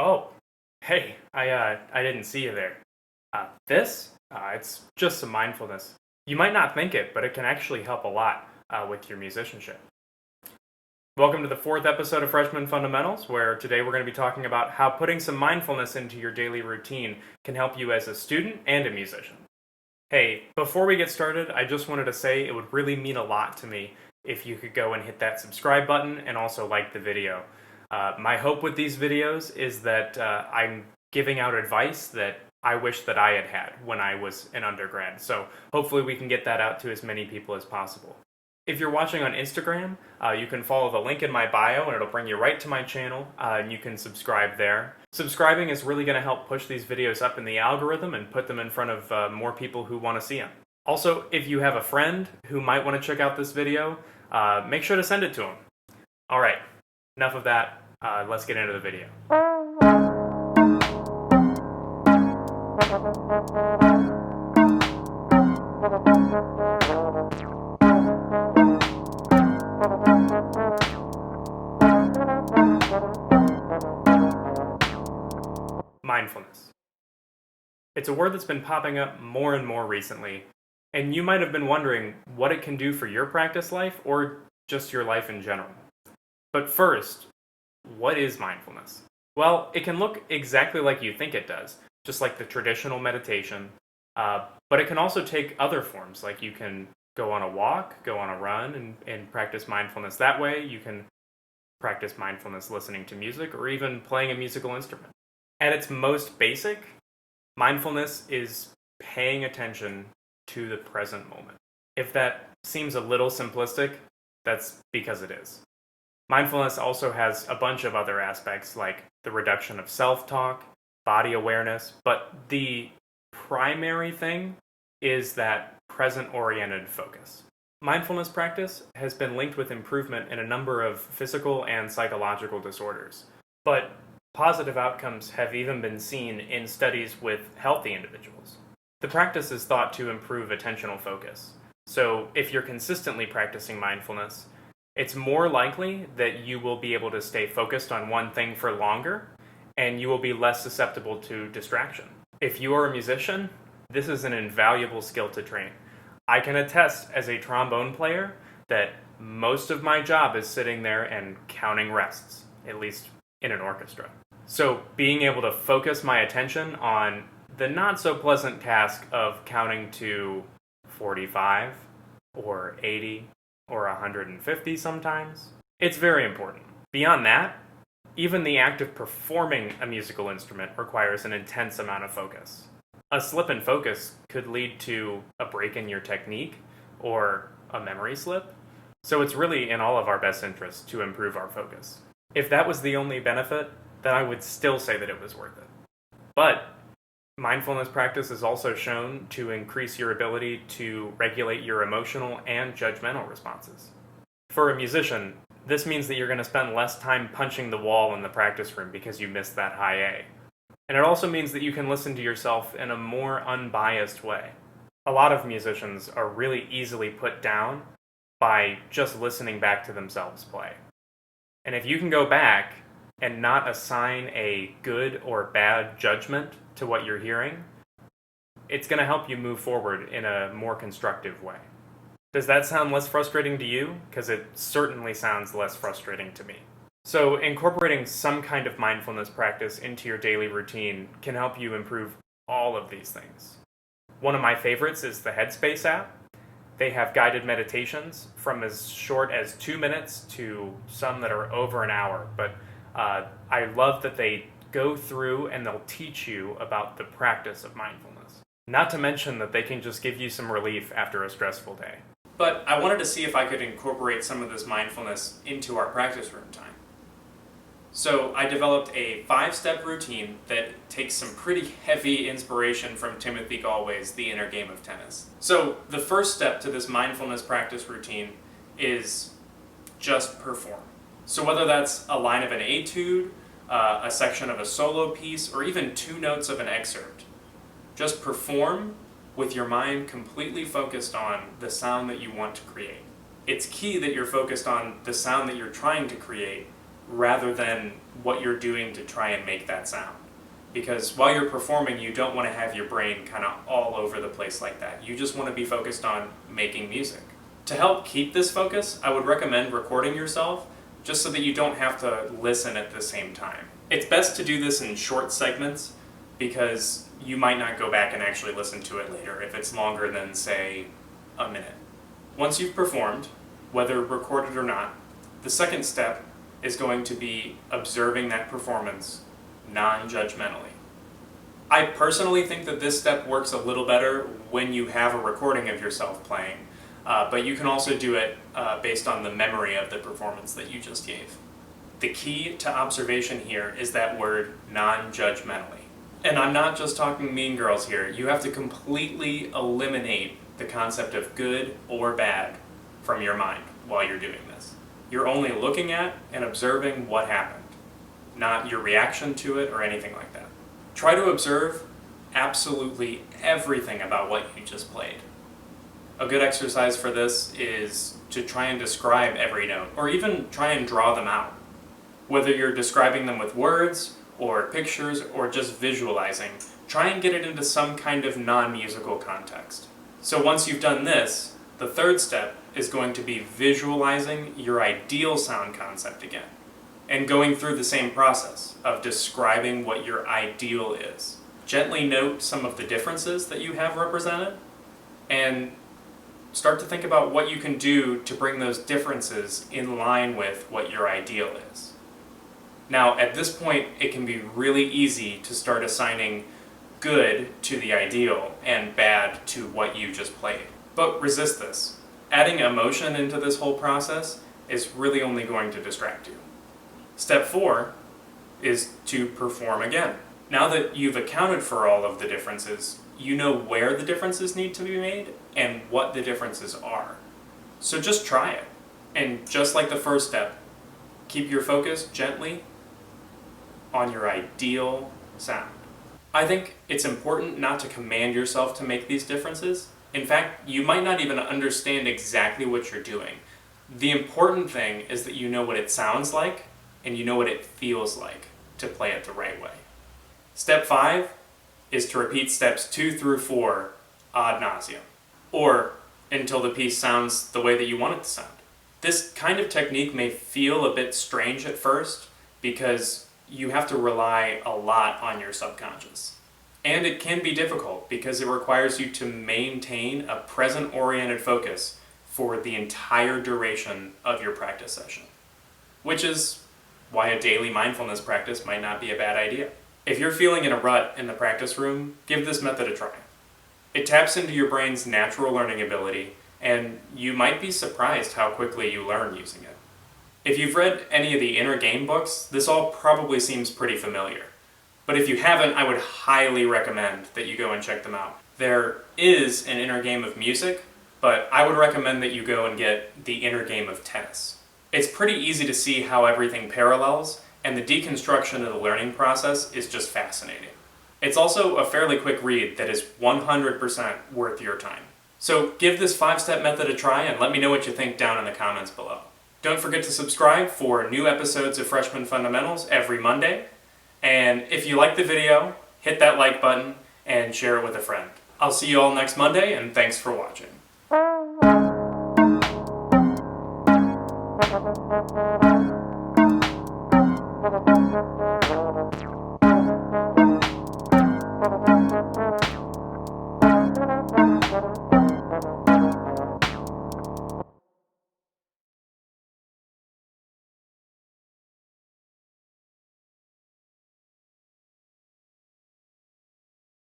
Oh, hey, I didn't see you there. It's just some mindfulness. You might not think it, but it can actually help a lot with your musicianship. Welcome to the fourth episode of Freshman Fundamentals, where today we're going to be talking about how putting some mindfulness into your daily routine can help you as a student and a musician. Hey, before we get started, I just wanted to say it would really mean a lot to me if you could go and hit that subscribe button and also like the video. My hope with these videos is that I'm giving out advice that I wish that I had had when I was an undergrad. So hopefully we can get that out to as many people as possible. If you're watching on Instagram, you can follow the link in my bio and it'll bring you right to my channel and you can subscribe there. Subscribing is really going to help push these videos up in the algorithm and put them in front of more people who want to see them. Also, if you have a friend who might want to check out this video, make sure to send it to them. All right, enough of that. Let's get into the video. Mindfulness. It's a word that's been popping up more and more recently, and you might have been wondering what it can do for your practice life or just your life in general. But first, what is mindfulness? Well, it can look exactly like you think it does, just like the traditional meditation, but it can also take other forms, like you can go on a walk, go on a run, and practice mindfulness that way. You can practice mindfulness listening to music or even playing a musical instrument. At its most basic, mindfulness is paying attention to the present moment. If that seems a little simplistic, that's because it is. Mindfulness also has a bunch of other aspects like the reduction of self-talk, body awareness, but the primary thing is that present-oriented focus. Mindfulness practice has been linked with improvement in a number of physical and psychological disorders, but positive outcomes have even been seen in studies with healthy individuals. The practice is thought to improve attentional focus, so if you're consistently practicing mindfulness, it's more likely that you will be able to stay focused on one thing for longer, and you will be less susceptible to distraction. If you are a musician, this is an invaluable skill to train. I can attest as a trombone player that most of my job is sitting there and counting rests, at least in an orchestra. So being able to focus my attention on the not so pleasant task of counting to 45 or 80 or 150 sometimes, it's very important. Beyond that, even the act of performing a musical instrument requires an intense amount of focus. A slip in focus could lead to a break in your technique or a memory slip, so it's really in all of our best interests to improve our focus. If that was the only benefit, then I would still say that it was worth it. But mindfulness practice is also shown to increase your ability to regulate your emotional and judgmental responses. For a musician, this means that you're going to spend less time punching the wall in the practice room because you missed that high A. And it also means that you can listen to yourself in a more unbiased way. A lot of musicians are really easily put down by just listening back to themselves play. And if you can go back and not assign a good or bad judgment to what you're hearing, it's going to help you move forward in a more constructive way. Does that sound less frustrating to you? Because it certainly sounds less frustrating to me. So incorporating some kind of mindfulness practice into your daily routine can help you improve all of these things. One of my favorites is the Headspace app. They have guided meditations from as short as 2 minutes to some that are over an hour, but I love that they go through and they'll teach you about the practice of mindfulness. Not to mention that they can just give you some relief after a stressful day. But I wanted to see if I could incorporate some of this mindfulness into our practice room time. So I developed a 5-step routine that takes some pretty heavy inspiration from Timothy Gallwey's The Inner Game of Tennis. So the first step to this mindfulness practice routine is just perform. So whether that's a line of an etude, a section of a solo piece, or even 2 notes of an excerpt, just perform with your mind completely focused on the sound that you want to create. It's key that you're focused on the sound that you're trying to create rather than what you're doing to try and make that sound. Because while you're performing, you don't want to have your brain kind of all over the place like that. You just want to be focused on making music. To help keep this focus, I would recommend recording yourself just so that you don't have to listen at the same time. It's best to do this in short segments because you might not go back and actually listen to it later if it's longer than, say, a minute. Once you've performed, whether recorded or not, the second step is going to be observing that performance non-judgmentally. I personally think that this step works a little better when you have a recording of yourself playing, but you can also do it based on the memory of the performance that you just gave. The key to observation here is that word non-judgmentally. And I'm not just talking Mean Girls here. You have to completely eliminate the concept of good or bad from your mind while you're doing this. You're only looking at and observing what happened, not your reaction to it or anything like that. Try to observe absolutely everything about what you just played. A good exercise for this is to try and describe every note, or even try and draw them out. Whether you're describing them with words, or pictures, or just visualizing, try and get it into some kind of non-musical context. So once you've done this, the third step is going to be visualizing your ideal sound concept again, and going through the same process of describing what your ideal is. Gently note some of the differences that you have represented, and start to think about what you can do to bring those differences in line with what your ideal is. Now, at this point, it can be really easy to start assigning good to the ideal and bad to what you just played. But resist this. Adding emotion into this whole process is really only going to distract you. Step 4 is to perform again. Now that you've accounted for all of the differences, you know where the differences need to be made and what the differences are. So just try it. And just like the first step, keep your focus gently on your ideal sound. I think it's important not to command yourself to make these differences. In fact, you might not even understand exactly what you're doing. The important thing is that you know what it sounds like and you know what it feels like to play it the right way. Step 5 is to repeat steps 2 through 4 ad nauseum, or until the piece sounds the way that you want it to sound. This kind of technique may feel a bit strange at first because you have to rely a lot on your subconscious. And it can be difficult because it requires you to maintain a present-oriented focus for the entire duration of your practice session, which is why a daily mindfulness practice might not be a bad idea. If you're feeling in a rut in the practice room, give this method a try. It taps into your brain's natural learning ability, and you might be surprised how quickly you learn using it. If you've read any of the inner game books, this all probably seems pretty familiar. But if you haven't, I would highly recommend that you go and check them out. There is an inner game of music, but I would recommend that you go and get the inner game of tennis. It's pretty easy to see how everything parallels, and the deconstruction of the learning process is just fascinating. It's also a fairly quick read that is 100% worth your time. So give this 5-step method a try and let me know what you think down in the comments below. Don't forget to subscribe for new episodes of Freshman Fundamentals every Monday. And if you like the video, hit that like button and share it with a friend. I'll see you all next Monday, and thanks for watching.